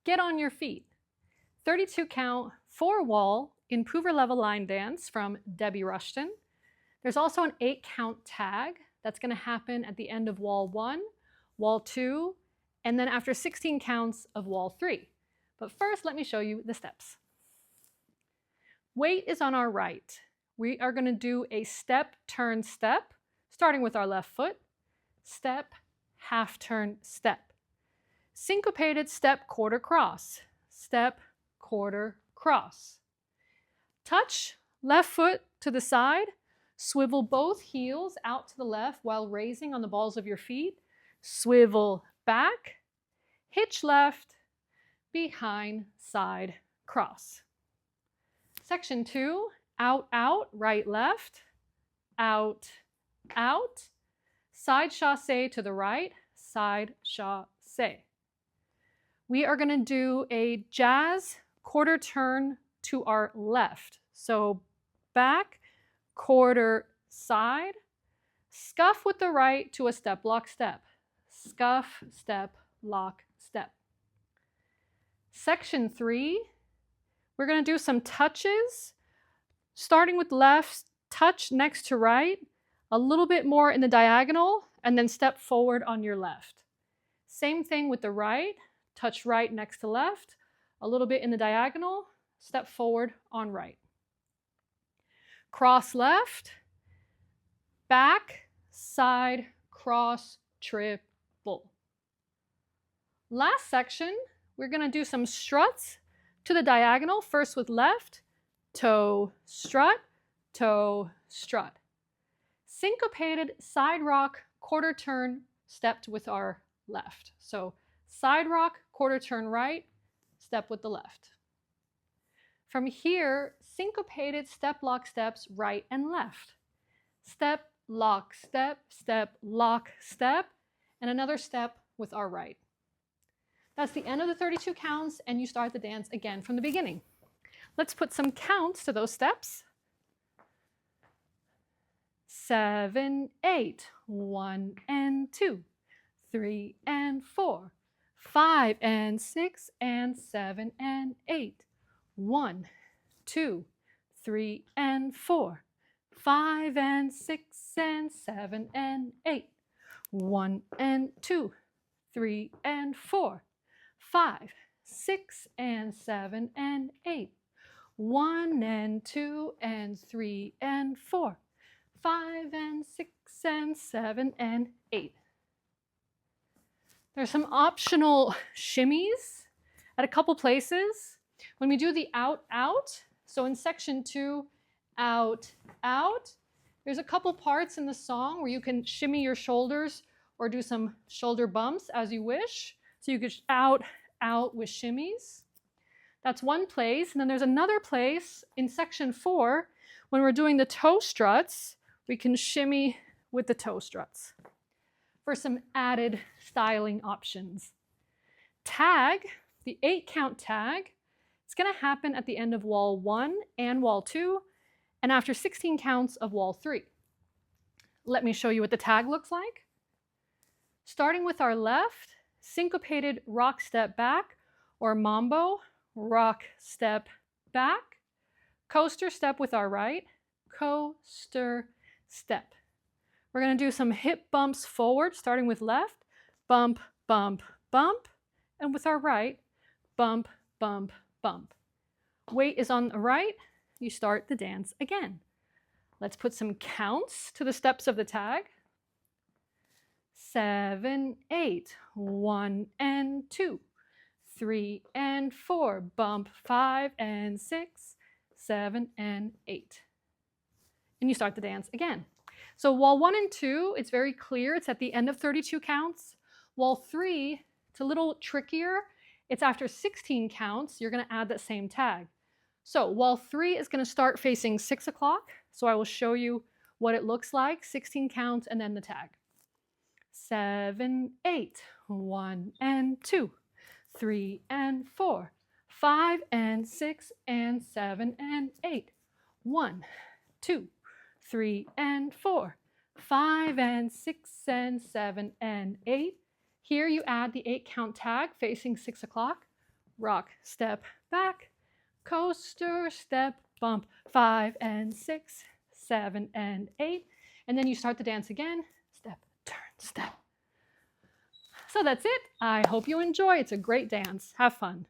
Get on your feet. 32 count, 4 wall, improver level line dance from Debbie Rushton. There's also an 8 count tag that's going to happen at the end of wall 1, wall 2, and then after 16 counts of wall 3. But first, let me show you the steps. Weight is on our right. We are going to do a step, turn, step, starting with our left foot. Step, half turn, step. Syncopated step, quarter cross. Step, quarter cross. Touch, left foot to the side. Swivel both heels out to the left while raising on the balls of your feet. Swivel back. Hitch left, behind, side, cross. Section 2, out, out, right, left, out, out. Side chassé to the right, side chassé. We are going to do a jazz quarter turn to our left. So back, quarter, side. Scuff with the right to a step, lock, step. Scuff, step, lock, step. Section 3, we're going to do some touches, starting with left, touch next to right, a little bit more in the diagonal, and then step forward on your left. Same thing with the right, touch right next to left, a little bit in the diagonal, step forward on right. Cross left, back, side, cross, triple. Last section, we're going to do some struts to the diagonal, first with left, toe, strut, toe, strut. Syncopated side rock, quarter turn, stepped with our left. So side rock, quarter turn right, step with the left. From here, syncopated step, lock, steps, right and left. Step, lock, step, step, lock, step, and another step with our right. That's the end of the 32 counts, and you start the dance again from the beginning. Let's put some counts to those steps. 7, 8, 1 and 2, 3 and 4, 5 and 6 and 7 and 8, 1, 2, 3 and 4, 5 and 6 and 7 and 8, 1 and 2, 3 and 4, 5, 6 and 7 and 8, 1 and 2 and 3 and 4, 5 and 6 and 7 and 8. There's some optional shimmies at a couple places. When we do the out, out, so in section 2, out, out, there's a couple parts in the song where you can shimmy your shoulders or do some shoulder bumps as you wish. So you could out, out with shimmies. That's one place. And then there's another place in section 4 when we're doing the toe struts, we can shimmy with the toe struts for some added styling options. Tag, the 8 count tag, it's going to happen at the end of wall 1 and wall 2 and after 16 counts of wall 3. Let me show you what the tag looks like. Starting with our left, syncopated rock step back or mambo, rock step back, coaster step with our right, coaster step. We're going to do some hip bumps forward, starting with left, bump, bump, bump, and with our right, bump, bump, bump. Weight is on the right, you start the dance again. Let's put some counts to the steps of the tag. 7, 8, 1 and 2, 3 and 4, bump 5 and 6, 7 and 8. And you start the dance again. So wall 1 and 2, it's very clear, it's at the end of 32 counts. Wall 3, it's a little trickier. It's after 16 counts, you're going to add that same tag. So wall 3 is going to start facing 6 o'clock. So I will show you what it looks like, 16 counts and then the tag. 7, 8, 1 and 2, 3 and 4, 5 and 6 and 7 and 8, 1, 2, 3 and 4, 5 and 6 and 7 and 8. Here you add the 8 count tag facing 6 o'clock. rock, step, back, coaster, step, bump, 5 and 6, 7 and 8. And then you start the dance again, step, turn, step. So that's it. I hope you enjoy. It's a great dance. Have fun.